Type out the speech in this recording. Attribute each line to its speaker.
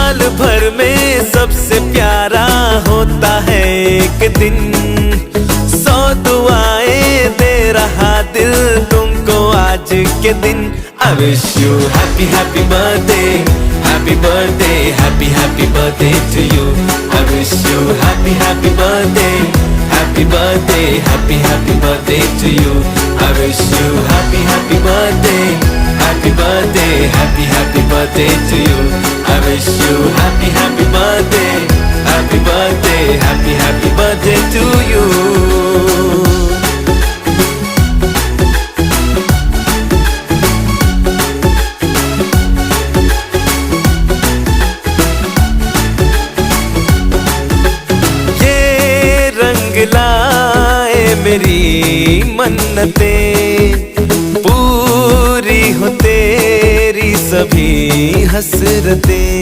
Speaker 1: साल भर में सबसे प्यारा होता है एक दिन। 100 दुआएं दे रहा दिल तुमको आज के दिन। I wish you happy happy birthday, happy birthday, happy happy birthday to you. I wish you happy happy birthday, happy birthday, happy happy birthday to you. I wish you happy happy birthday, happy birthday, happy happy birthday to you. I wish you happy happy birthday, happy birthday, happy happy birthday to you. लाए मेरी मन्नतें, पूरी हो तेरी सभी हसरतें।